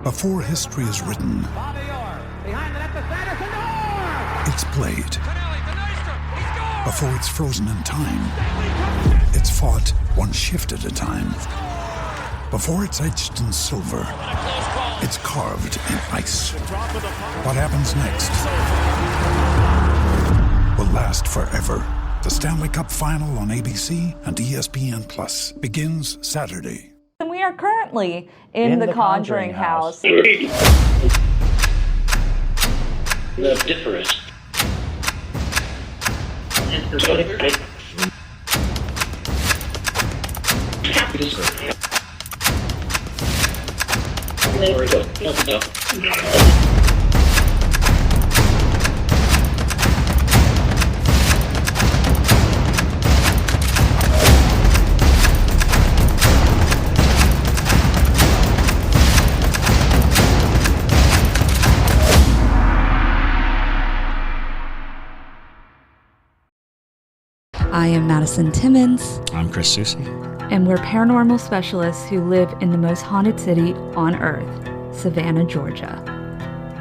Before history is written, it's played. Before it's frozen in time, it's fought one shift at a time. Before it's etched in silver, it's carved in ice. What happens next will last forever. The Stanley Cup Final on ABC and ESPN Plus begins Saturday. And we are currently in the Conjuring House. The difference. I am Madison Timmons. I'm Chris Soucy. And we're paranormal specialists who live in the most haunted city on earth, Savannah, Georgia.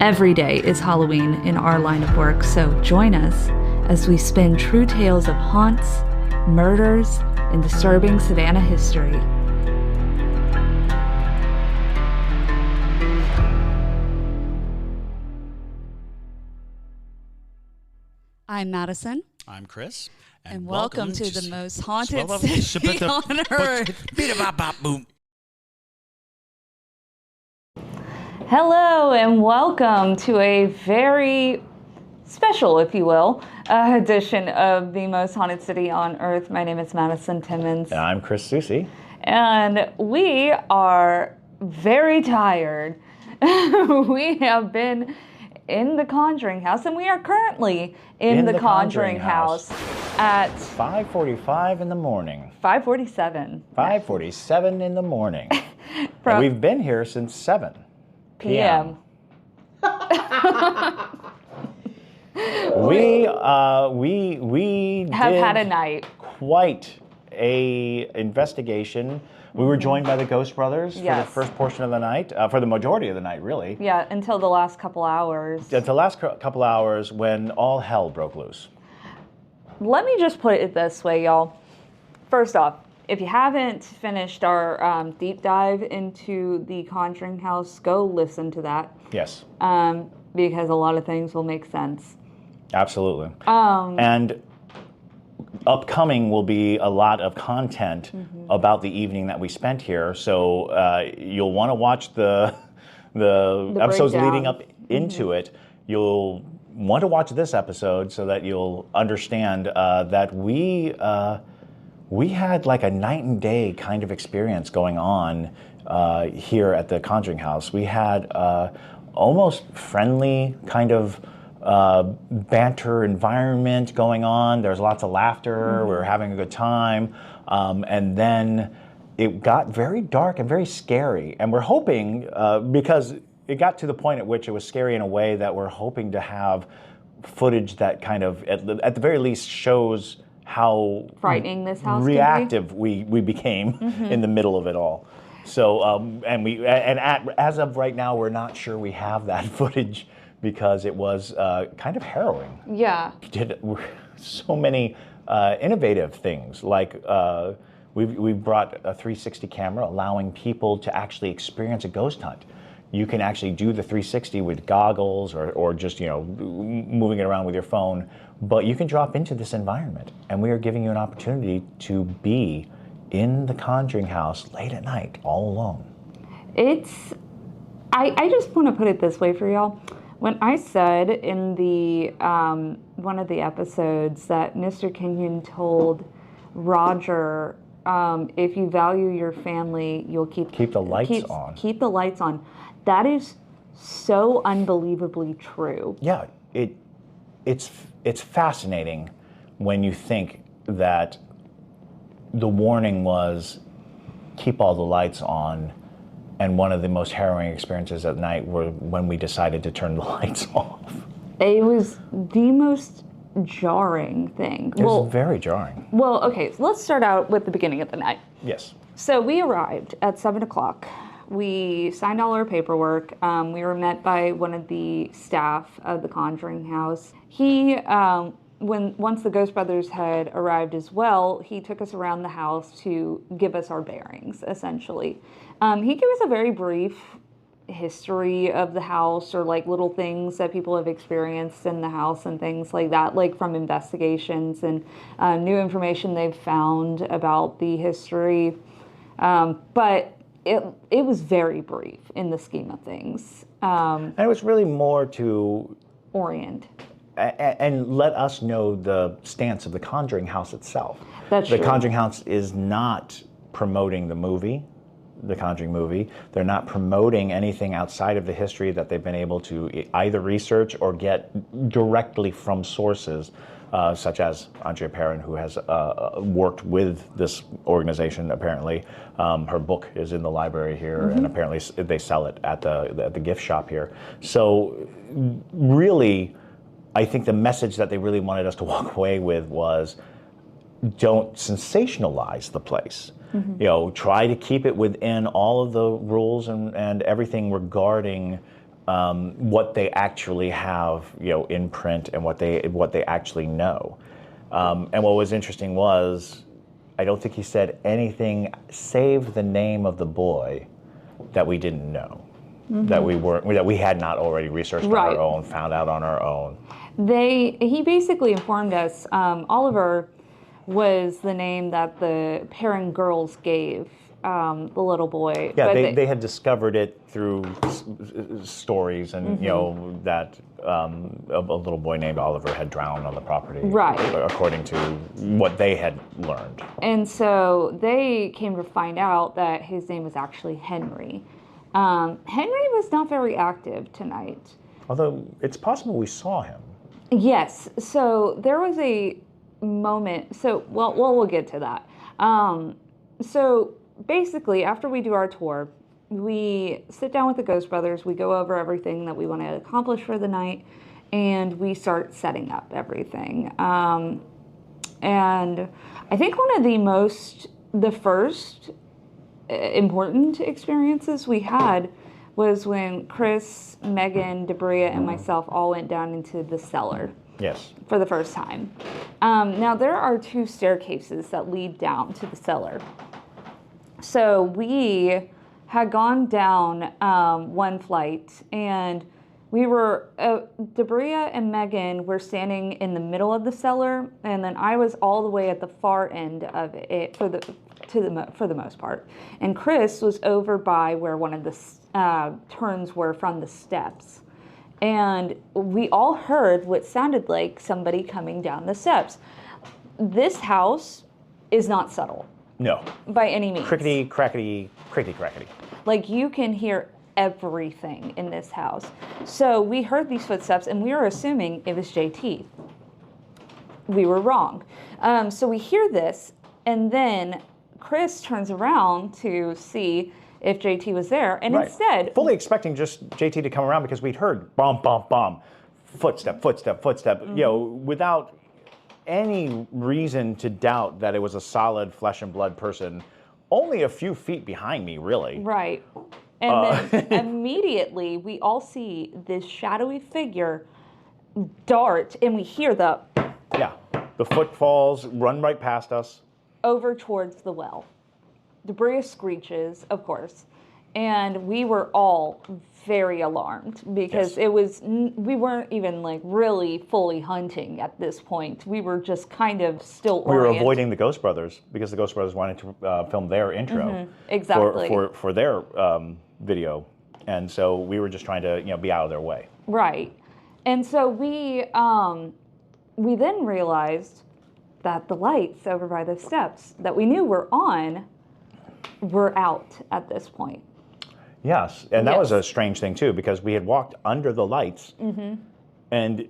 Every day is Halloween in our line of work, so join us as we spin true tales of haunts, murders, and disturbing Savannah history. I'm Madison. I'm Chris. And welcome to the most haunted city on earth. Hello and welcome to a very special, if you will, edition of the most haunted city on earth. My name is Madison Timmons. And I'm Chris Soucy. And we are very tired. We have been in the Conjuring House, and we are currently in the Conjuring House at 5:45 in the morning. 5:47. 5:47 in the morning. And we've been here since 7 p.m. We have did had a night. Quite a investigation. We were joined by the Ghost Brothers for the first portion of the night, for the majority of the night, really. Yeah, until the last couple hours. Until the last couple hours when all hell broke loose. Let me just put it this way, y'all. First off, if you haven't finished our deep dive into the Conjuring House, go listen to that. Yes. Because a lot of things will make sense. Absolutely. And upcoming will be a lot of content about the evening that we spent here. So you'll want to watch the episodes breakdown. leading up into it. You'll want to watch this episode so that you'll understand that we had like a night and day kind of experience going on here at the Conjuring House. We had almost friendly kind of banter environment going on. There's lots of laughter. We were having a good time. And then it got very dark and very scary. And we're hoping, because it got to the point at which it was scary in a way that we're hoping to have footage that kind of, at the very least, shows how frightening this house reactive we became in the middle of it all. So, as of right now, we're not sure we have that footage because it was kind of harrowing. Yeah. We did so many innovative things, like we brought a 360 camera, allowing people to actually experience a ghost hunt. You can actually do the 360 with goggles or just moving it around with your phone, but you can drop into this environment, and we are giving you an opportunity to be in the Conjuring House late at night, all alone. I just want to put it this way for y'all. When I said in the one of the episodes that Mr. Kenyon told Roger, if you value your family, you'll keep the lights on. Keep the lights on. That is so unbelievably true. Yeah, it's fascinating when you think that the warning was keep all the lights on. And one of the most harrowing experiences at night were when we decided to turn the lights off. It was the most jarring thing. It was very jarring. Well, okay, so let's start out with the beginning of the night. Yes. So we arrived at 7 o'clock. We signed all our paperwork. We were met by one of the staff of the Conjuring House. He, once the Ghost Brothers had arrived as well, he took us around the house to give us our bearings, essentially. He gave us a very brief history of the house, or like little things that people have experienced in the house and things like that, like from investigations and new information they've found about the history. But it was very brief in the scheme of things. And it was really more to orient and let us know the stance of the Conjuring House itself. That's the true. Conjuring House is not promoting the movie, the Conjuring movie. They're not promoting anything outside of the history that they've been able to either research or get directly from sources, such as Andrea Perrin, who has worked with this organization, apparently. Her book is in the library here, and apparently they sell it at the gift shop here. So really, I think the message that they really wanted us to walk away with was, don't sensationalize the place. You know, try to keep it within all of the rules and everything regarding what they actually have, you know, in print and what they actually know. And what was interesting was, I don't think he said anything save the name of the boy that we didn't know, that we had not already researched on our own, found out on our own. He basically informed us, Oliver was the name that the Perrin girls gave the little boy. Yeah, but they had discovered it through stories, and you know that a little boy named Oliver had drowned on the property, according to what they had learned. And so they came to find out that his name was actually Henry. Henry was not very active tonight. Although it's possible we saw him. Yes. So there was a moment. So, we'll get to that. So basically, after we do our tour, we sit down with the Ghost Brothers. We go over everything that we want to accomplish for the night, and we start setting up everything. And I think one of the first important experiences we had was when Chris, Megan, Debria, and myself all went down into the cellar. Yes. For the first time. Now, there are 2 staircases that lead down to the cellar. So we had gone down one flight, and we were, Debria and Megan were standing in the middle of the cellar, and then I was all the way at the far end of it for the most part. And Chris was over by where one of the turns were from the steps. And we all heard what sounded like somebody coming down the steps. This house is not subtle. No. By any means. Crickety, crackety, crickety, crackety. Like, you can hear everything in this house. So we heard these footsteps, and we were assuming it was JT. We were wrong. So we hear this, and then Chris turns around to see if JT was there, and instead... Fully expecting just JT to come around, because we'd heard bump, bump, bump, footstep, footstep, footstep, you know, without any reason to doubt that it was a solid flesh and blood person, only a few feet behind me, really. Right. And then immediately we all see this shadowy figure dart, and we hear the... Yeah, the footfalls run right past us. Over towards the well. Debris screeches, of course, and we were all very alarmed because we weren't even like really fully hunting at this point. We were just kind of still We were avoiding the Ghost Brothers because the Ghost Brothers wanted to film their intro exactly for their video, and so we were just trying to be out of their way. Right, and so we then realized that the lights over by the steps that we knew were on were out at this point. Yes, and that was a strange thing too, because we had walked under the lights, and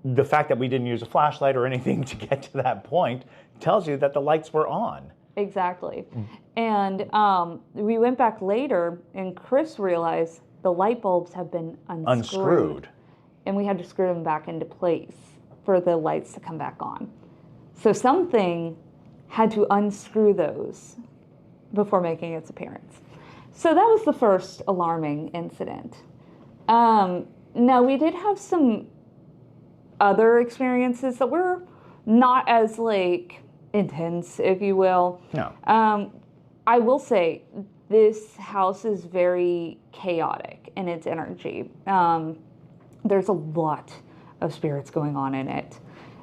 the fact that we didn't use a flashlight or anything to get to that point tells you that the lights were on. Exactly. And we went back later, and Chris realized the light bulbs have been unscrewed. And we had to screw them back into place for the lights to come back on. So something had to unscrew those before making its appearance. So that was the first alarming incident. Now, we did have some other experiences that were not as, like, intense, if you will. No. I will say, this house is very chaotic in its energy. There's a lot of spirits going on in it.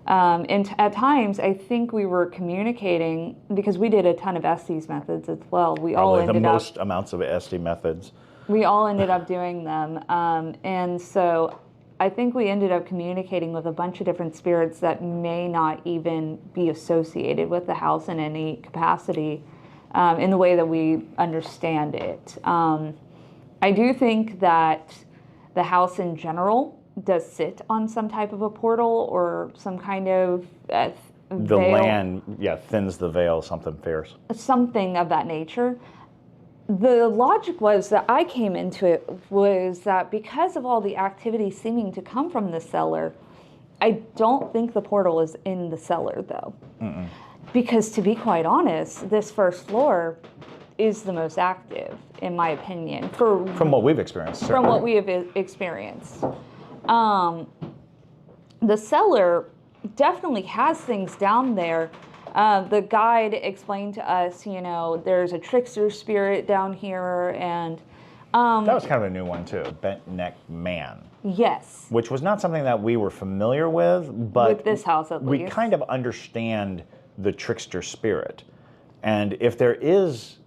And at times, I think we were communicating, because we did a ton of Estes methods as well. Probably the most amounts of Estes methods. We all ended up doing them. And so I think we ended up communicating with a bunch of different spirits that may not even be associated with the house in any capacity, in the way that we understand it. I do think that the house in general does sit on some type of a portal or some kind of the veil. land, thins the veil, something fierce. Something of that nature. The logic was that I came into it was that because of all the activity seeming to come from the cellar, I don't think the portal is in the cellar, though. Mm-mm. Because to be quite honest, this first floor is the most active, in my opinion. From what we've experienced. Certainly. From what we have experienced. The cellar definitely has things down there. The guide explained to us, there's a trickster spirit down here, and that was kind of a new one too, bent neck man. Yes. Which was not something that we were familiar with, but with this house at least. We kind of understand the trickster spirit. And if there is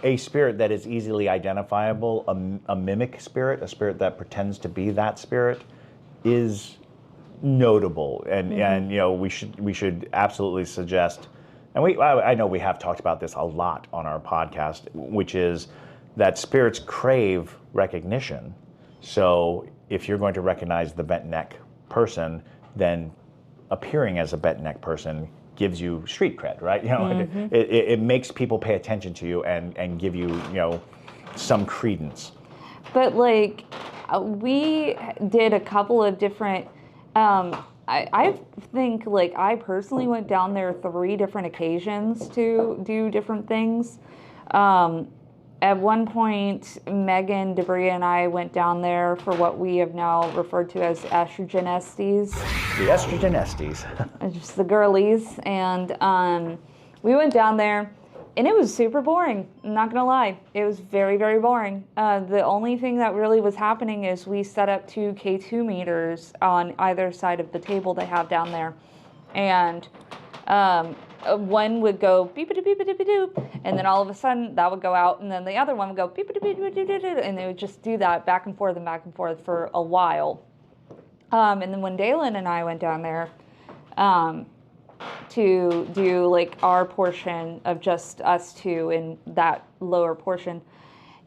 a spirit that is easily identifiable, a mimic spirit, a spirit that pretends to be that spirit, is notable, and we should absolutely suggest, and I know we have talked about this a lot on our podcast, which is that spirits crave recognition. So if you're going to recognize the bent neck person, then appearing as a bent neck person gives you street cred, right? It makes people pay attention to you and give you some credence. But we did a couple of different. I think I personally went down there 3 different occasions to do different things. At one point, Megan, Debria, and I went down there for what we have now referred to as estrogen Estes. The estrogen Estes. Just the girlies. And we went down there, and it was super boring. I'm not going to lie. It was very, very boring. The only thing that really was happening is we set up 2 K2 meters on either side of the table they have down there. And one would go beep-a-doop, and then all of a sudden that would go out, and then the other one would go beep-a-doop, and they would just do that back and forth for a while. And then when Dalen and I went down there to do our portion of just us 2 in that lower portion,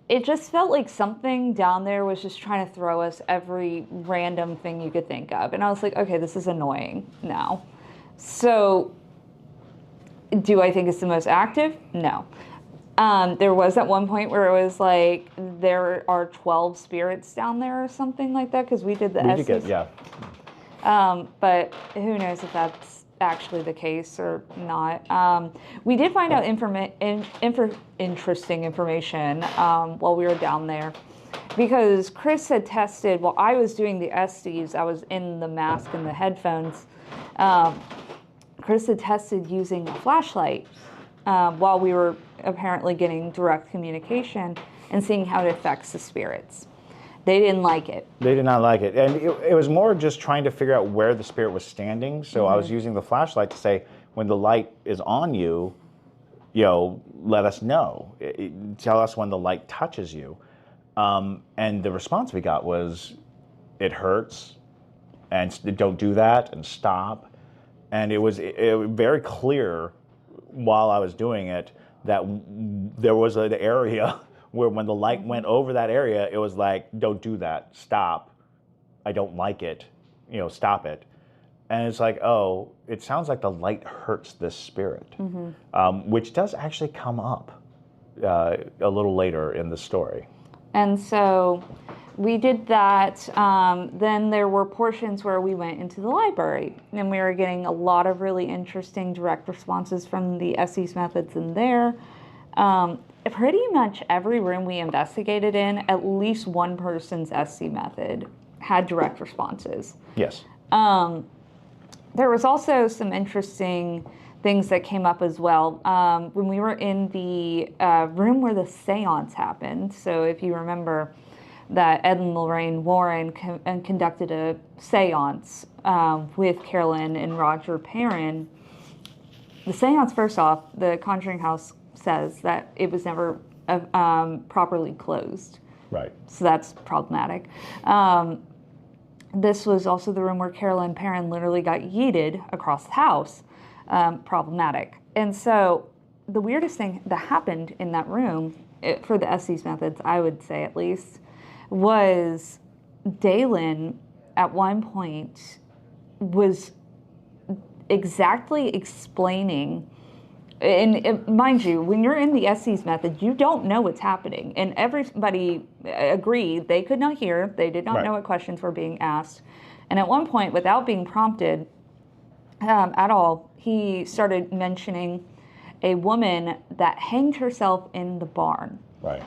it just felt like something down there was just trying to throw us every random thing you could think of. And I was like, okay, this is annoying now. So do I think it's the most active? No. There was at one point where it was there are 12 spirits down there or something like that, because we did the Estes. But who knows if that's actually the case or not. We did find out interesting information while we were down there, because Chris had tested, while I was doing the Estes, I was in the mask and the headphones. Chris had tested using a flashlight while we were apparently getting direct communication and seeing how it affects the spirits. They didn't like it. They did not like it. And it was more just trying to figure out where the spirit was standing. So I was using the flashlight to say, when the light is on you, let us know. Tell us when the light touches you. And the response we got was, it hurts, and don't do that, and stop. And it was very clear while I was doing it that there was an area where when the light went over that area, it was like, don't do that, stop, I don't like it, stop it. And it's like, oh, it sounds like the light hurts this spirit, which does actually come up a little later in the story. And so we did that. Then there were portions where we went into the library, and we were getting a lot of really interesting direct responses from the Estes methods in there. pretty much every room we investigated in, at least one person's SC method had direct responses. Yes. There was also some interesting things that came up as well. When we were in the room where the seance happened, so if you remember that Ed and Lorraine Warren conducted a seance with Carolyn and Roger Perrin. The seance, first off, the Conjuring House says that it was never properly closed. Right. So that's problematic. This was also the room where Carolyn Perrin literally got yeeted across the house. Problematic. And so the weirdest thing that happened in that room, for the Estes methods, I would say at least, was Dalen at one point was exactly explaining, and mind you, when you're in the Estes method, you don't know what's happening. And everybody agreed they could not hear, they did not know what questions were being asked. And at one point, without being prompted at all, he started mentioning a woman that hanged herself in the barn. Right.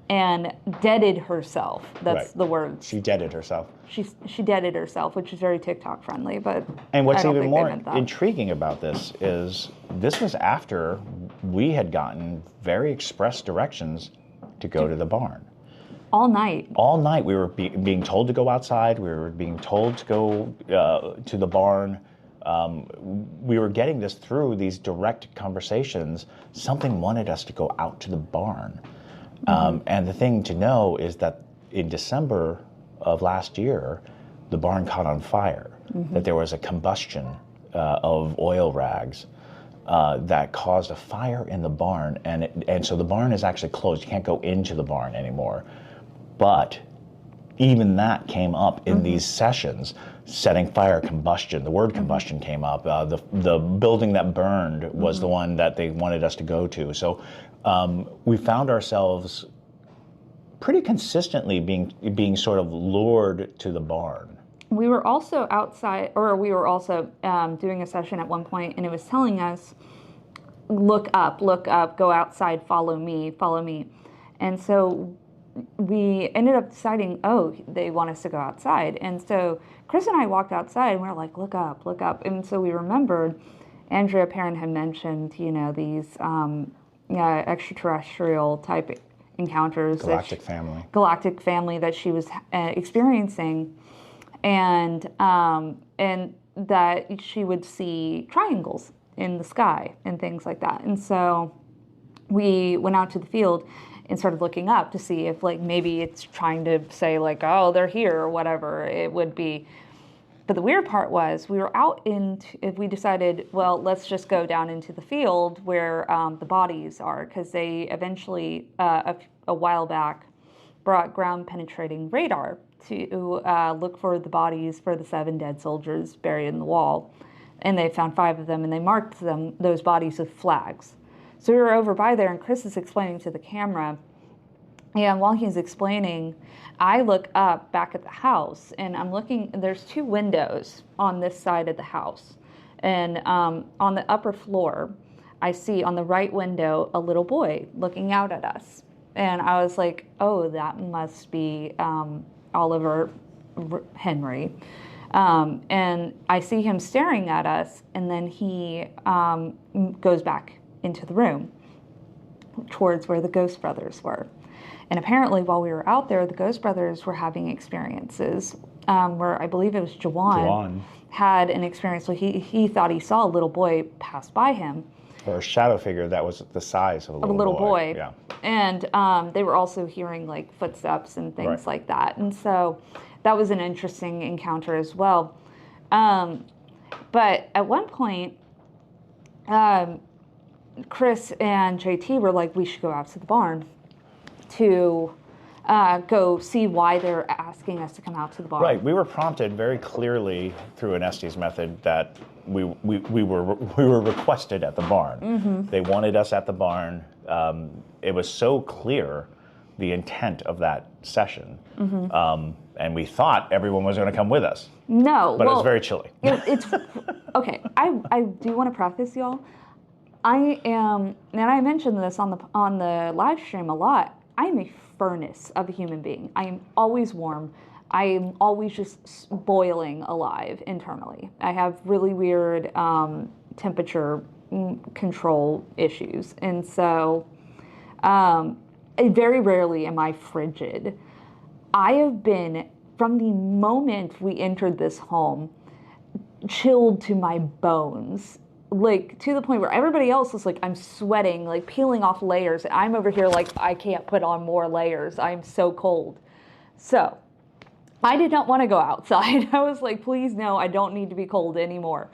And deaded herself. That's the word. She deaded herself. She deaded herself, which is very TikTok friendly, but and what's I don't even think more they meant that. intriguing about this is this was after we had gotten very express directions to go to the barn. All night. All night we were being told to go outside. We were being told to go to the barn. We were getting this through these direct conversations. Something wanted us to go out to the barn. And the thing to know is that in December of last year, the barn caught on fire, that there was a combustion of oil rags that caused a fire in the barn. And so the barn is actually closed. You can't go into the barn anymore. But even that came up in these sessions, setting fire, combustion. The word combustion came up. The building that burned was the one that they wanted us to go to. So we found ourselves pretty consistently being sort of lured to the barn. We were also outside, or we were also doing a session at one point, and it was telling us, look up, go outside, follow me. And so we ended up deciding, they want us to go outside. And so Chris and I walked outside, and we were like, look up. And so we remembered Andrea Perrin had mentioned, these extraterrestrial type encounters. Galactic family that she was experiencing. And that she would see triangles in the sky and things like that. And so we went out to the field and started looking up to see if maybe it's trying to say they're here or whatever it would be. But the weird part was we were out we decided, well, let's just go down into the field where the bodies are, because they eventually, a while back, brought ground penetrating radar to look for the bodies for the 7 dead soldiers buried in the wall. And they found 5 of them, and they marked those bodies with flags. So we were over by there, and Chris is explaining to the camera. And while he's explaining, I look up back at the house, and I'm looking. There's 2 windows on this side of the house. And on the upper floor, I see on the right window a little boy looking out at us. And I was like, oh, that must be Oliver Henry. And I see him staring at us, and then he goes back into the room towards where the Ghost Brothers were. And apparently while we were out there, the Ghost Brothers were having experiences where I believe it was Juwan had an experience where he thought he saw a little boy pass by him. Or a shadow figure that was the size of a little boy. Yeah. And they were also hearing footsteps and things like that. And so that was an interesting encounter as well. But at one point, Chris and JT were like, we should go out to the barn to go see why they're asking us to come out to the barn. Right. We were prompted very clearly through an Estes method that we were requested at the barn. They wanted us at the barn. It was so clear, the intent of that session. And we thought everyone was going to come with us. No. But it was very chilly. It's okay. I do want to preface, y'all. I am, and I mentioned this on the live stream a lot. I am a furnace of a human being. I am always warm. I am always just boiling alive internally. I have really weird temperature control issues, and so very rarely am I frigid. I have been, from the moment we entered this home, chilled to my bones, like to the point where everybody else is like, I'm sweating, like peeling off layers, and I'm over here like, I can't put on more layers. I'm so cold. So I did not want to go outside. I was like, please no, I don't need to be cold anymore.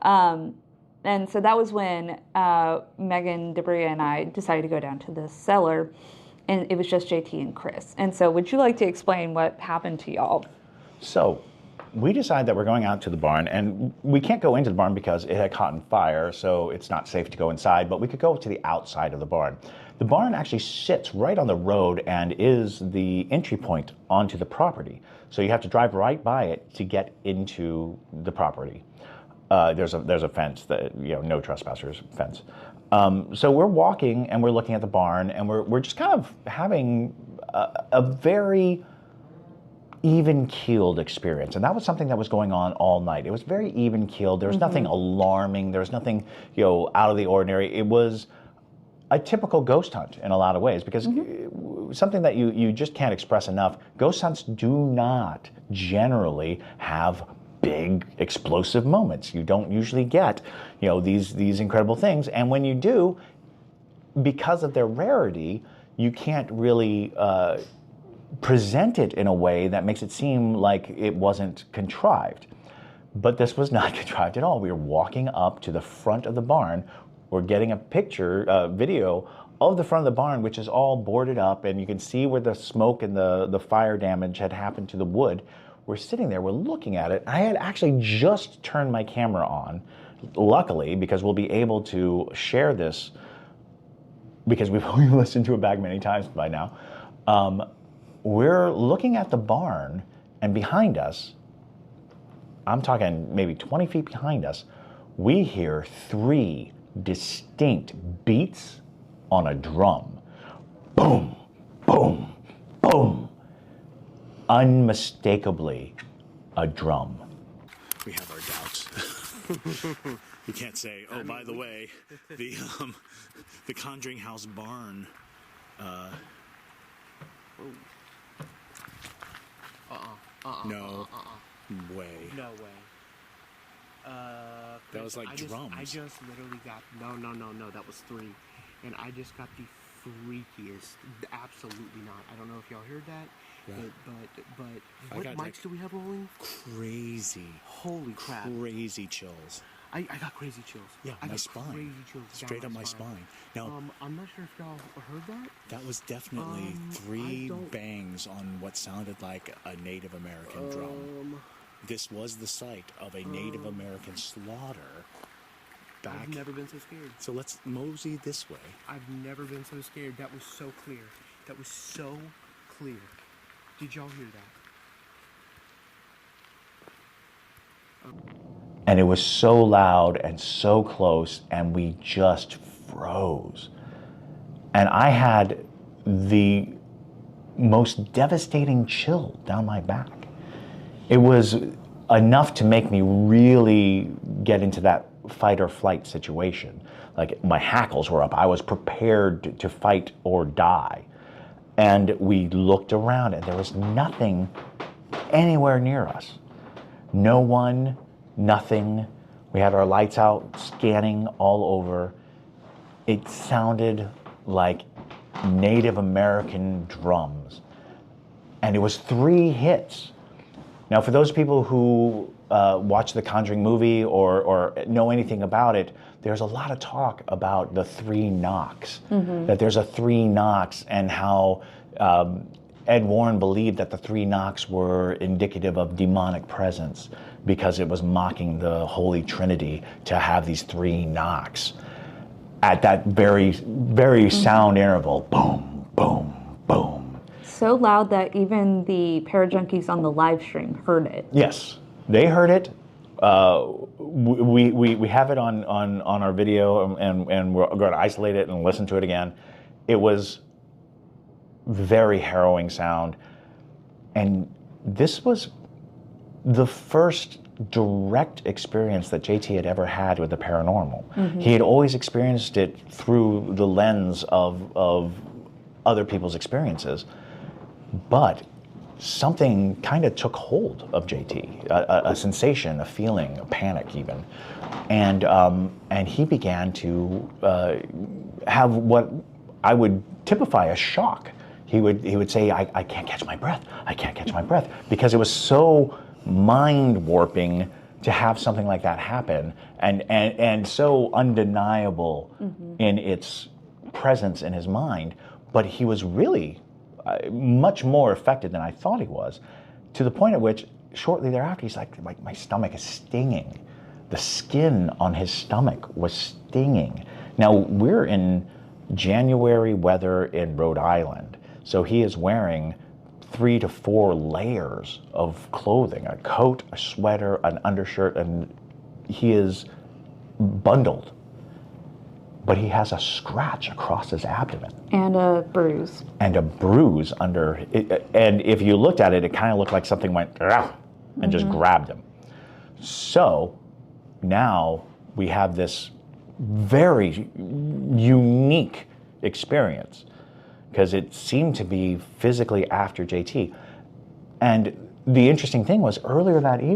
And so that was when Megan, Debria, and I decided to go down to the cellar, and it was just JT and Chris. And so would you like to explain what happened to y'all? So we decided that we're going out to the barn, and we can't go into the barn because it had caught on fire, so it's not safe to go inside, but we could go to the outside of the barn. The barn actually sits right on the road and is the entry point onto the property. So you have to drive right by it to get into the property. There's a fence, that, no trespassers fence. So we're walking and we're looking at the barn, and we're just kind of having a very even-keeled experience, and that was something that was going on all night. It was very even-keeled. There was nothing alarming. There was nothing, out of the ordinary. It was a typical ghost hunt in a lot of ways, because something that you just can't express enough. Ghost hunts do not generally have big explosive moments. You don't usually get, these incredible things, and when you do, because of their rarity, you can't really present it in a way that makes it seem like it wasn't contrived. But this was not contrived at all. We were walking up to the front of the barn. We're getting a video of the front of the barn, which is all boarded up, and you can see where the smoke and the fire damage had happened to the wood. We're sitting there, we're looking at it. I had actually just turned my camera on, luckily, because we'll be able to share this, because we've listened to it back many times by now. We're looking at the barn, and behind us, I'm talking maybe 20 feet behind us, we hear 3 distinct beats on a drum. Boom, boom, boom. Unmistakably a drum. We have our doubts. We can't say, by the way, the Conjuring House barn. No way. No way. That was like drums. I just literally got no. That was 3, and I just got the freakiest. Absolutely not. I don't know if y'all heard that. Right. But what mics do we have rolling? Crazy. Holy crap. Crazy chills. I got crazy chills. Yeah, I my got spine. Crazy chills straight up my spine. Now, I'm not sure if y'all heard that. That was definitely 3 bangs on what sounded like a Native American drum. This was the site of a Native American slaughter. I've never been so scared. So let's mosey this way. I've never been so scared. That was so clear. That was so clear. Did y'all hear that? And it was so loud and so close, and we just froze. And I had the most devastating chill down my back. It was enough to make me really get into that fight or flight situation. Like, my hackles were up. I was prepared to fight or die. And we looked around, and there was nothing anywhere near us. No one, nothing. We had our lights out, scanning all over. It sounded like Native American drums. And it was 3 hits. Now, for those people who watch the Conjuring movie or know anything about it, there's a lot of talk about the 3 knocks, that there's a 3 knocks, and how Ed Warren believed that the 3 knocks were indicative of demonic presence, because it was mocking the Holy Trinity to have these 3 knocks at that very, very sound interval. Boom, boom, boom. So loud that even the parajunkies on the live stream heard it. Yes, they heard it. we have it on our video, and we're going to isolate it and listen to it again. It was very harrowing sound, and this was the first direct experience that JT had ever had with the paranormal. Mm-hmm. He had always experienced it through the lens of other people's experiences, but something kind of took hold of JT, a sensation, a feeling, a panic even, and he began to have what I would typify as shock. He would say, I can't catch my breath. I can't catch my breath, because it was so mind warping to have something like that happen, and so undeniable in its presence in his mind. But he was really much more affected than I thought he was, to the point at which shortly thereafter he's like my stomach is stinging. The skin on his stomach was stinging. Now we're in January weather in Rhode Island, so he is wearing 3 to 4 layers of clothing, a coat, a sweater, an undershirt, and he is bundled. But he has a scratch across his abdomen. And a bruise. And a bruise under it. And if you looked at it, it kind of looked like something went and just grabbed him. So now we have this very unique experience, because it seemed to be physically after JT. And the interesting thing was earlier tonight,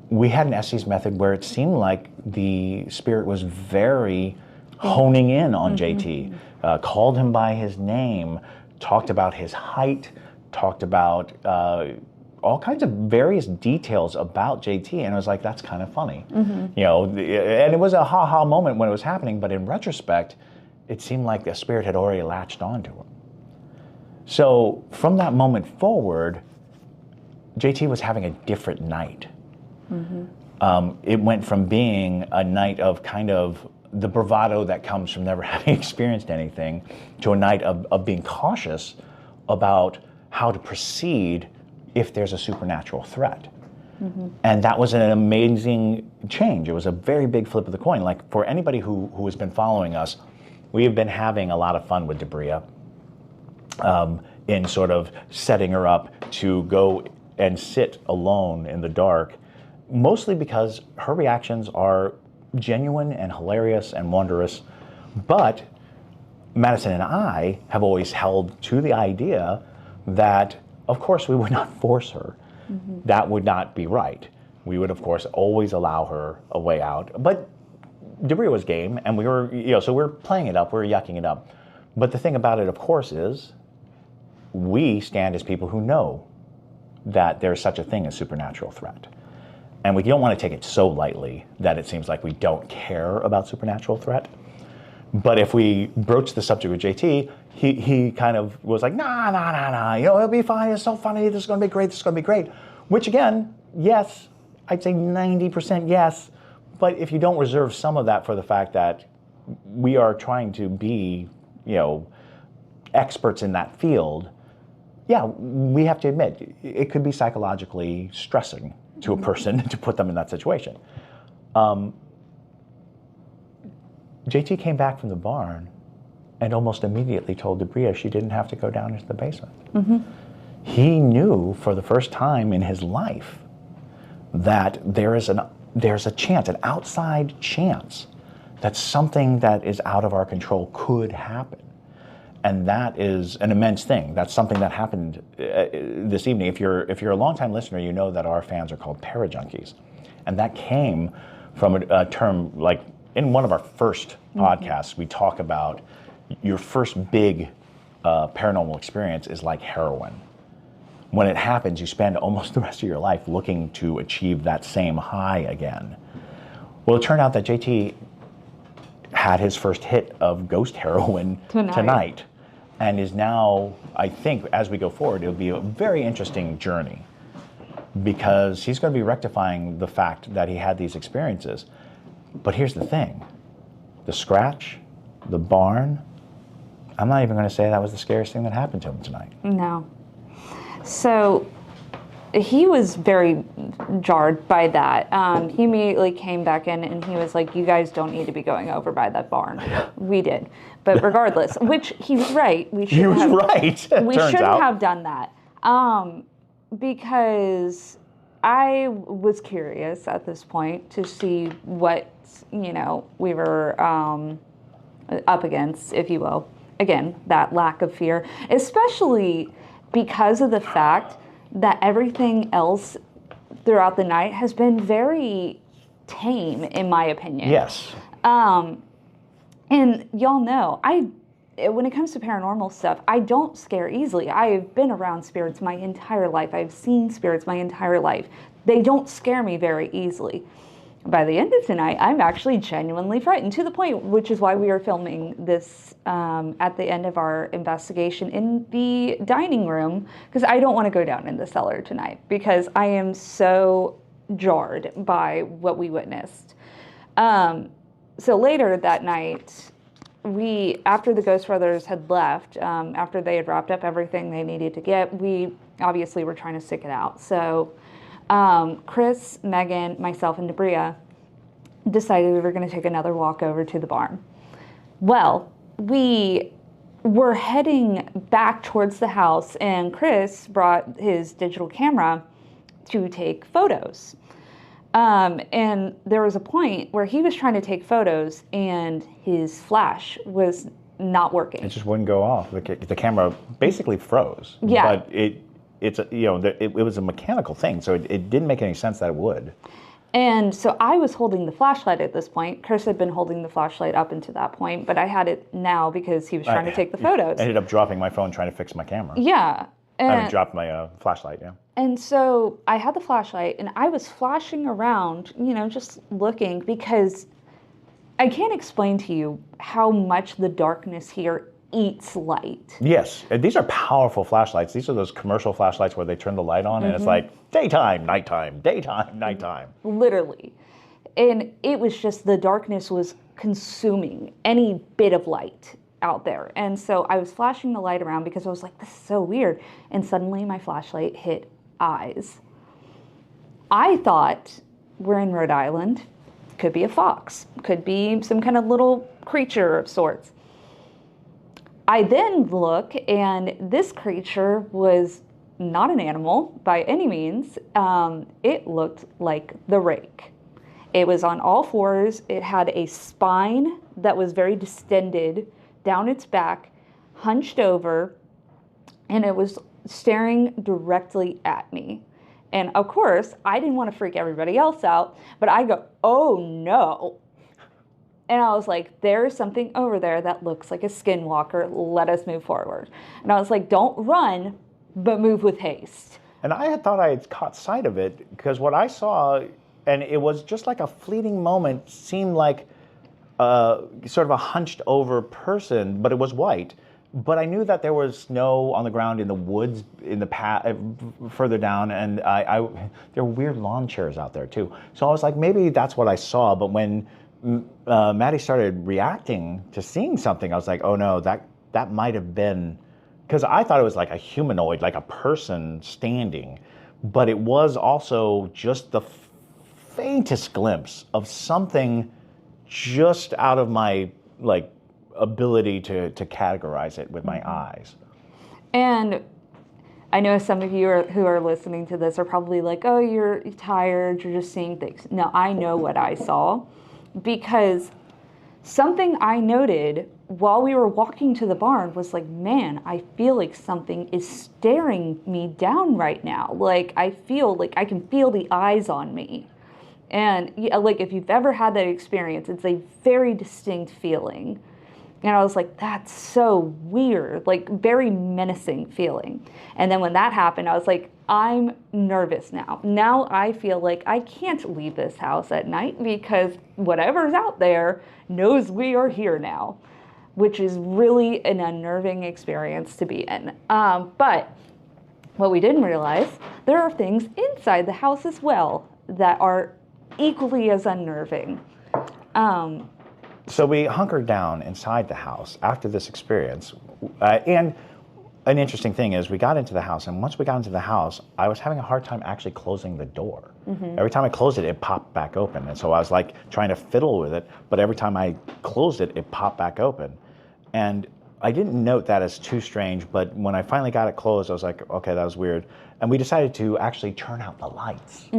we had an Estes method where it seemed like the spirit was very honing in on JT, called him by his name, talked about his height, talked about all kinds of various details about JT, and I was like, that's kind of funny. And it was a ha-ha moment when it was happening, but in retrospect, it seemed like the spirit had already latched onto him. So from that moment forward, JT was having a different night. It went from being a night of kind of the bravado that comes from never having experienced anything, to a night of being cautious about how to proceed if there's a supernatural threat. And that was an amazing change. It was a very big flip of the coin. Like, for anybody who has been following us, we have been having a lot of fun with Debria in sort of setting her up to go and sit alone in the dark, mostly because her reactions are genuine and hilarious and wondrous. But Madison and I have always held to the idea that, of course, we would not force her. That would not be right. We would, of course, always allow her a way out. But Debria was game, and we were, so we're playing it up, we're yucking it up. But the thing about it, of course, is we stand as people who know that there's such a thing as supernatural threat. And we don't want to take it so lightly that it seems like we don't care about supernatural threat. But if we broach the subject with JT, he kind of was like, nah, it'll be fine, it's so funny, this is going to be great, Which again, yes, I'd say 90% yes, but if you don't reserve some of that for the fact that we are trying to be, experts in that field, yeah, we have to admit, it could be psychologically stressing to a person to put them in that situation. JT came back from the barn and almost immediately told Debria she didn't have to go down into the basement. He knew for the first time in his life that there's a chance, an outside chance, that something that is out of our control could happen. And that is an immense thing. That's something that happened this evening. If you're a longtime listener, you know that our fans are called parajunkies. And that came from a term, like in one of our first podcasts, we talk about your first big paranormal experience is like heroin. When it happens, you spend almost the rest of your life looking to achieve that same high again. Well, it turned out that JT had his first hit of ghost heroin tonight, and is now, I think, as we go forward, it'll be a very interesting journey, because he's going to be rectifying the fact that he had these experiences. But here's the thing, the scratch, the barn, I'm not even going to say that was the scariest thing that happened to him tonight. No. So he was very jarred by that. He immediately came back in and he was like, you guys don't need to be going over by that barn. We did. But regardless, which he was right. We shouldn't have done that. Because I was curious at this point to see what, we were up against, if you will. Again, that lack of fear, especially because of the fact that everything else throughout the night has been very tame, in my opinion. Yes. And y'all know, when it comes to paranormal stuff, I don't scare easily. I've been around spirits my entire life. I've seen spirits my entire life. They don't scare me very easily. By the end of tonight, I'm actually genuinely frightened, to the point, which is why we are filming this at the end of our investigation in the dining room, because I don't want to go down in the cellar tonight, because I am so jarred by what we witnessed. So later that night, after the Ghost Brothers had left, after they had wrapped up everything they needed to get, we obviously were trying to stick it out. So Chris, Megan, myself, and Debria decided we were going to take another walk over to the barn. Well, we were heading back towards the house, and Chris brought his digital camera to take photos. And there was a point where he was trying to take photos, and his flash was not working. It just wouldn't go off. The camera basically froze. Yeah. But it was a mechanical thing, so it didn't make any sense that it would. And so I was holding the flashlight at this point. Chris had been holding the flashlight up until that point, but I had it now because he was trying to take the photos. I ended up dropping my phone trying to fix my camera. Yeah. I dropped my flashlight, yeah. And so I had the flashlight, and I was flashing around, just looking, because I can't explain to you how much the darkness here eats light. Yes, and these are powerful flashlights. These are those commercial flashlights where they turn the light on, and it's like daytime, nighttime, daytime, nighttime. Literally. And it was just, the darkness was consuming any bit of light out there. And so I was flashing the light around because I was like, this is so weird. And suddenly my flashlight hit eyes. I thought, we're in Rhode Island, could be a fox, could be some kind of little creature of sorts. I then look, and this creature was not an animal by any means. It looked like the rake. It was on all fours. It had a spine that was very distended down its back, hunched over, and it was staring directly at me. And of course, I didn't want to freak everybody else out, but I go, oh no. And I was like, there's something over there that looks like a skinwalker. Let us move forward. And I was like, don't run, but move with haste. And I had thought I had caught sight of it, because what I saw, and it was just like a fleeting moment, seemed like sort of a hunched over person, but it was white. But I knew that there was snow on the ground in the woods, in the path further down, and there were weird lawn chairs out there too. So I was like, maybe that's what I saw. But when Maddie started reacting to seeing something, I was like, oh no, that might have been, because I thought it was like a humanoid, like a person standing, but it was also just the faintest glimpse of something just out of my ability to categorize it with my eyes. And I know some of you who are listening to this are probably like, oh, you're tired, you're just seeing things. No, I know what I saw, because something I noted while we were walking to the barn was like, man, I feel like something is staring me down right now. Like, I feel like I can feel the eyes on me. And like, if you've ever had that experience, it's a very distinct feeling. And I was like, that's so weird, like very menacing feeling. And then when that happened, I was like, I'm nervous now. Now I feel like I can't leave this house at night because whatever's out there knows we are here now, which is really an unnerving experience to be in. But what we didn't realize, there are things inside the house as well that are equally as unnerving. So we hunkered down inside the house after this experience, and an interesting thing is we got into the house, and once we got into the house, I was having a hard time actually closing the door. Every time I closed it, it popped back open. And so I was like trying to fiddle with it, but every time I closed it, it popped back open. And I didn't note that as too strange, but when I finally got it closed, I was like, okay, that was weird. And we decided to actually turn out the lights,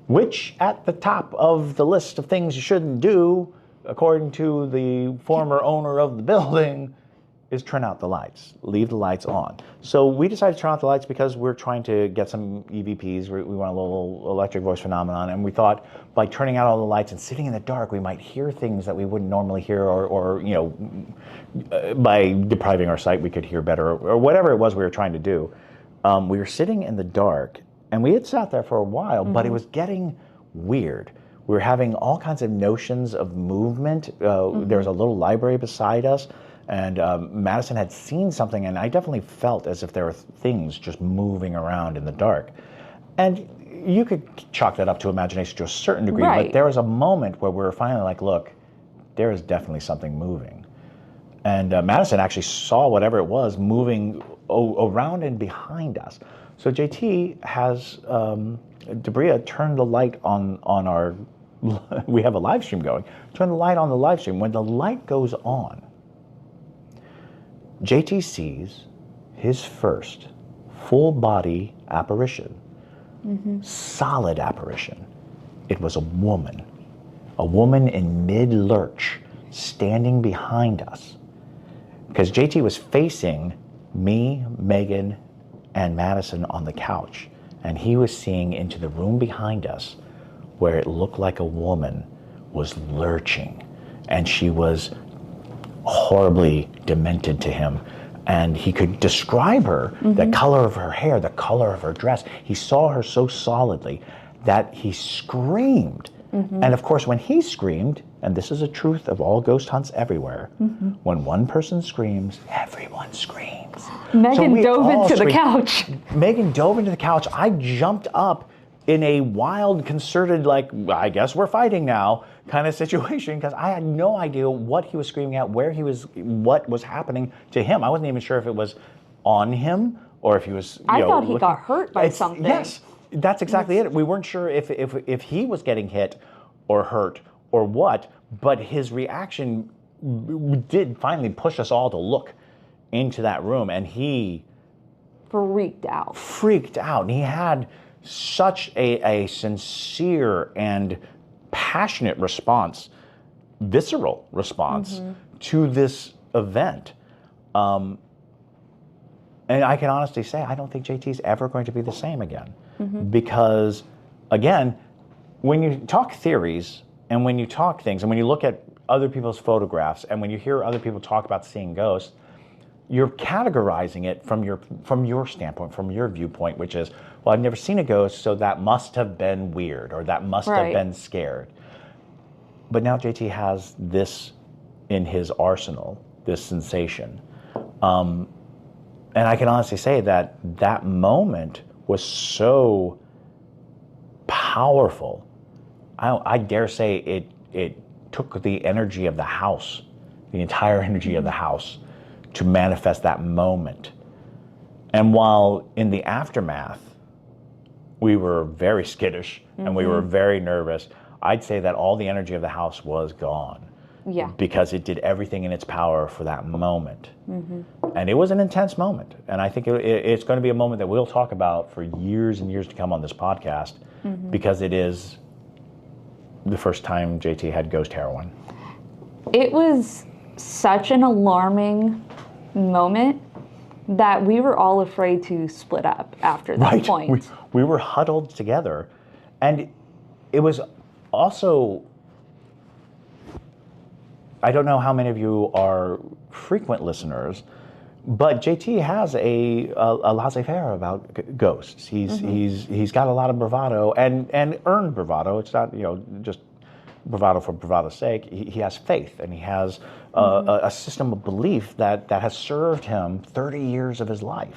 which at the top of the list of things you shouldn't do, according to the former owner of the building, is turn out the lights, leave the lights on. So we decided to turn out the lights because we're trying to get some EVPs. We want a little electric voice phenomenon, and we thought by turning out all the lights and sitting in the dark, we might hear things that we wouldn't normally hear, or by depriving our sight, we could hear better, or whatever it was we were trying to do. We were sitting in the dark, and we had sat there for a while, but it was getting weird. We were having all kinds of notions of movement. There was a little library beside us, and Madison had seen something, and I definitely felt as if there were things just moving around in the dark. And you could chalk that up to imagination to a certain degree, but there was a moment where we were finally like, look, there is definitely something moving. And Madison actually saw whatever it was moving around and behind us. So JT has Debria turn the light on our, we have a live stream going, turn the light on the live stream. When the light goes on, JT sees his first full body apparition, solid apparition. It was a woman in mid-lurch, standing behind us. Because JT was facing me, Megan, and Madison on the couch, and he was seeing into the room behind us where it looked like a woman was lurching, and she was horribly demented to him, and he could describe her, the color of her hair, the color of her dress. He saw her so solidly that he screamed. And of course, when he screamed, and this is a truth of all ghost hunts everywhere, when one person screams, everyone screams. Megan dove into the couch. Megan dove into the couch. I jumped up in a wild, concerted, like, I guess we're fighting now kind of situation, because I had no idea what he was screaming at, where he was, what was happening to him. I wasn't even sure if it was on him or if he was, I thought he got hurt by something. Yes, that's exactly it. We weren't sure if he was getting hit or hurt or what, but his reaction did finally push us all to look into that room, and he freaked out. And he had such a sincere and passionate response, visceral response to this event. And I can honestly say, I don't think JT's ever going to be the same again. Because, again, when you talk theories and when you talk things and when you look at other people's photographs and when you hear other people talk about seeing ghosts, you're categorizing it from your standpoint, from your viewpoint, which is, well, I've never seen a ghost, so that must have been weird, or that must have been scared. But now JT has this in his arsenal, this sensation. And I can honestly say that that moment was so powerful. I dare say it took the energy of the house, the entire energy of the house, to manifest that moment. And while in the aftermath, we were very skittish and we were very nervous, I'd say that all the energy of the house was gone. Yeah. Because it did everything in its power for that moment. And it was an intense moment. And I think it's going to be a moment that we'll talk about for years and years to come on this podcast, because it is the first time JT had ghost heroin. It was such an alarming moment that we were all afraid to split up after that point. We were huddled together. And it was also, I don't know how many of you are frequent listeners, but JT has a laissez-faire about ghosts. He's got a lot of bravado and earned bravado. It's not just bravado for bravado's sake. He has faith, and he has a system of belief that has served him 30 years of his life.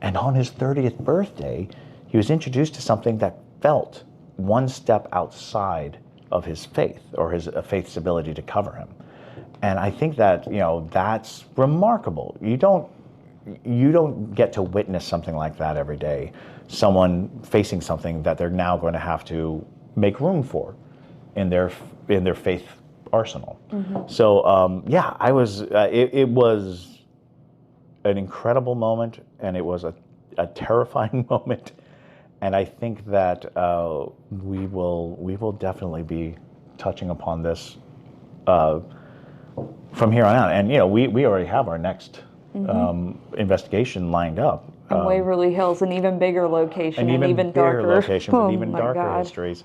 And on his 30th birthday, he was introduced to something that felt one step outside of his faith, or his faith's ability to cover him. And I think that, that's remarkable. You don't you don't get to witness something like that every day. Someone facing something that they're now going to have to make room for in their faith arsenal. So I was. It was an incredible moment, and it was a terrifying moment. And I think that we will definitely be touching upon this from here on out. And we already have our next investigation lined up. And Waverly Hills, an even bigger location, and even darker location with even darker histories.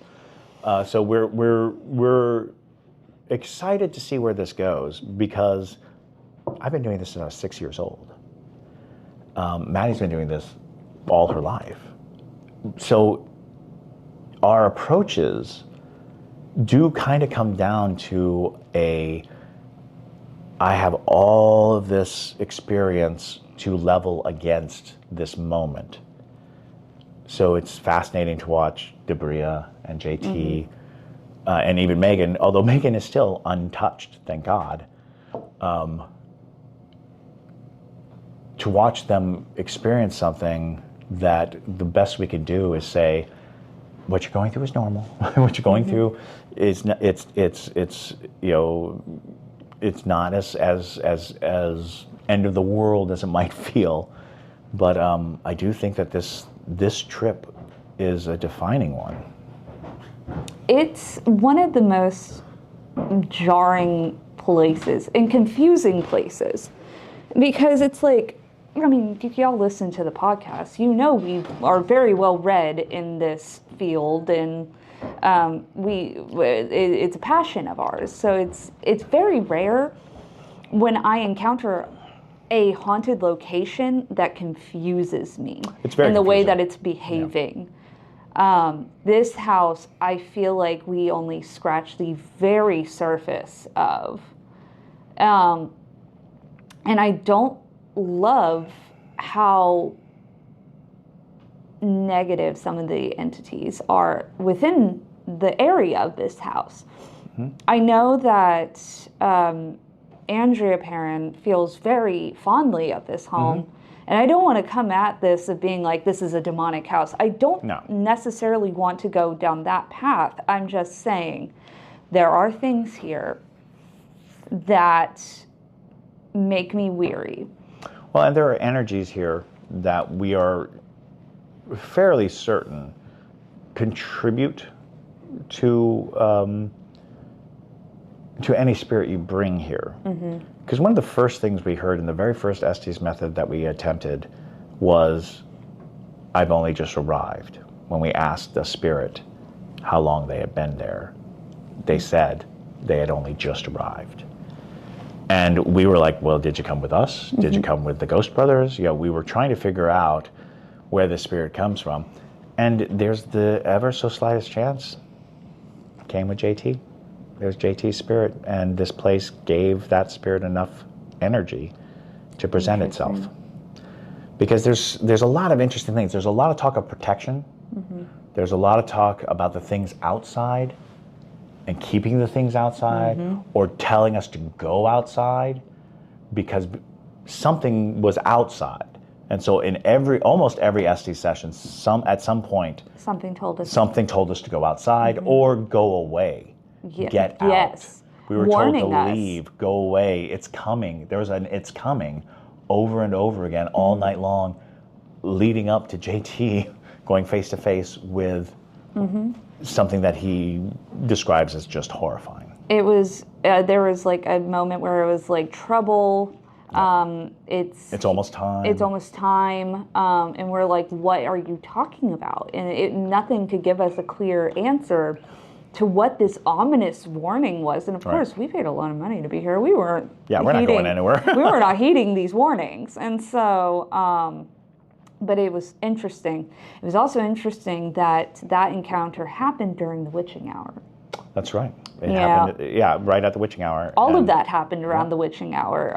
So we're excited to see where this goes, because I've been doing this since I was 6 years old. Maddie's been doing this all her life. So our approaches do kind of come down to I have all of this experience to level against this moment. So it's fascinating to watch Debria and JT and even Megan, although Megan is still untouched, thank God, to watch them experience something that the best we could do is say, what you're going through is normal. What you're going through is it's not as end of the world as it might feel, but I do think that this trip is a defining one. It's one of the most jarring places and confusing places, because it's like, I mean, if y'all listen to the podcast, we are very well read in this field, and it's a passion of ours. So it's very rare when I encounter a haunted location that confuses me in the way that it's behaving. Yeah. This house, I feel like we only scratch the very surface of, and I don't love how negative some of the entities are within the area of this house. I know that Andrea Perrin feels very fondly of this home, and I don't want to come at this of being like, this is a demonic house. I don't necessarily want to go down that path. I'm just saying there are things here that make me weary. Well, and there are energies here that we are fairly certain contribute to any spirit you bring here. Because one of the first things we heard in the very first Estes method that we attempted was, I've only just arrived. When we asked the spirit how long they had been there, they said they had only just arrived. And we were like, well, did you come with us? Did you come with the Ghost Brothers? We were trying to figure out where the spirit comes from. And there's the ever so slightest chance came with JT. There's JT's spirit, and this place gave that spirit enough energy to present itself. Because there's a lot of interesting things. There's a lot of talk of protection. There's a lot of talk about the things outside and keeping the things outside, or telling us to go outside because something was outside. And so in almost every Estes session, at some point, something told us to go outside or go away. Get out. Yes. We were Warning told to us. leave, go away, it's coming. There was it's coming over and over again all night long, leading up to JT going face to face with something that he describes as just horrifying. It was, there was like a moment where it was like trouble. It's almost time. It's almost time. And we're like, what are you talking about? And nothing could give us a clear answer to what this ominous warning was. And of course, we paid a lot of money to be here. We weren't. Yeah, we're not going anywhere. We were not heeding these warnings. And so, but it was interesting. It was also interesting that encounter happened during the witching hour. That's right. It happened, right at the witching hour. All of that happened around the witching hour.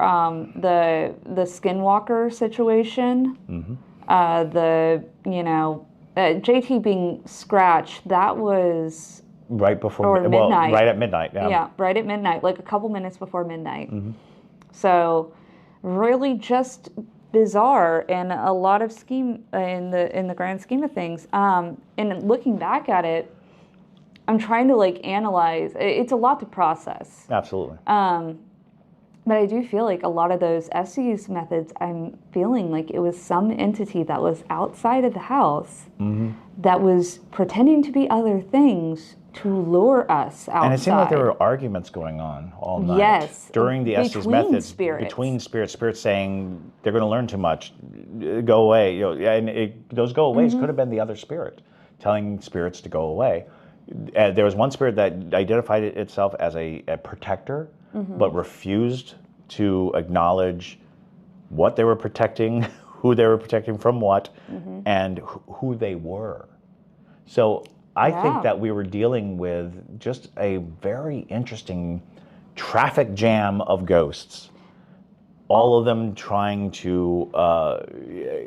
The skinwalker situation, JT being scratched, that was right before midnight. Right at midnight. Yeah, right at midnight, like a couple minutes before midnight. So really just bizarre in a lot of scheme in the grand scheme of things. And looking back at it, I'm trying to like analyze. It's a lot to process. Absolutely. But I do feel like a lot of those Estes methods, I'm feeling like it was some entity that was outside of the house that was pretending to be other things to lure us outside. And it seemed like there were arguments going on all night. Yes. During the Estes methods. Between spirits saying they're going to learn too much, go away. You know, and those go aways could have been the other spirit telling spirits to go away. There was one spirit that identified itself as a protector, but refused to acknowledge what they were protecting, who they were protecting from what, and who they were. So I think that we were dealing with just a very interesting traffic jam of ghosts, all of them trying to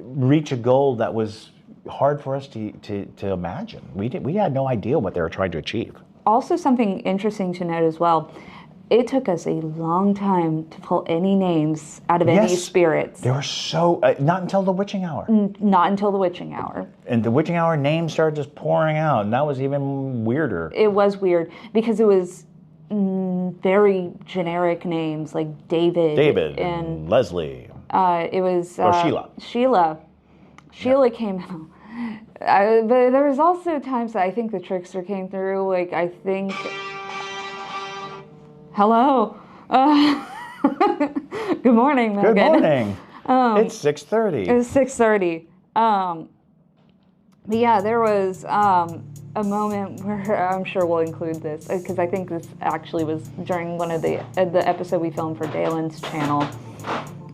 reach a goal that was hard for us to imagine. We had no idea what they were trying to achieve. Also, something interesting to note as well, it took us a long time to pull any names out of any spirits. They were so, not until the witching hour. Not until the witching hour. And the witching hour names started just pouring out, and that was even weirder. It was weird because it was very generic names like David and Leslie. It was or Sheila. Sheila came out. But there was also times that I think the trickster came through. Like I think, hello, good morning, Megan. Good morning. It's 6:30. It was 6:30. But yeah, there was a moment where I'm sure we'll include this because I think this actually was during one of the episode we filmed for Dalen's channel,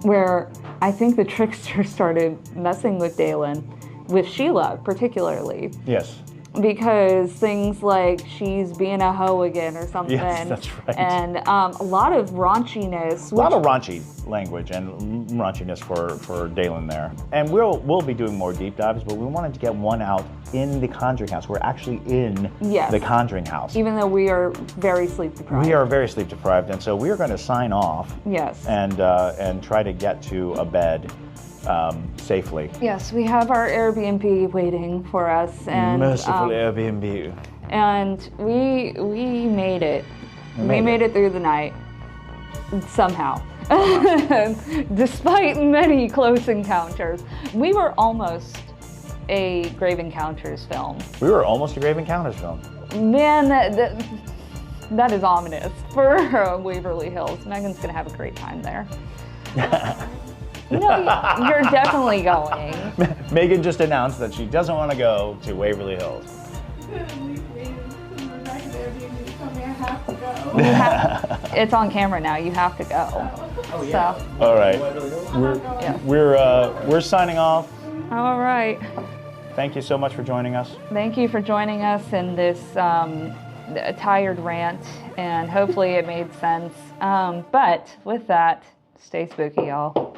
where I think the trickster started messing with Dalen, with Sheila particularly. Yes. Because things like she's being a hoe again or something. Yes, that's right. And a lot of raunchiness. A lot of raunchy language and raunchiness for Dalen there. And we'll be doing more deep dives, but we wanted to get one out in the Conjuring House. We're actually in the Conjuring House. Even though we are very sleep deprived. We are very sleep deprived, and so we are going to sign off. Yes. And try to get to a bed safely. Yes, we have our Airbnb waiting for us, and merciful Airbnb. And we made it. We made it through the night somehow. Despite many close encounters, we were almost a Grave Encounters film. We were almost a Grave Encounters film. Man, that is ominous for Waverly Hills. Megan's gonna have a great time there. You know, you're definitely going. Megan just announced that she doesn't want to go to Waverly Hills. It's on camera now. You have to go. Oh yeah. So. All right. We're signing off. All right. Thank you so much for joining us. Thank you for joining us in this tired rant, and hopefully it made sense. But with that, stay spooky, y'all.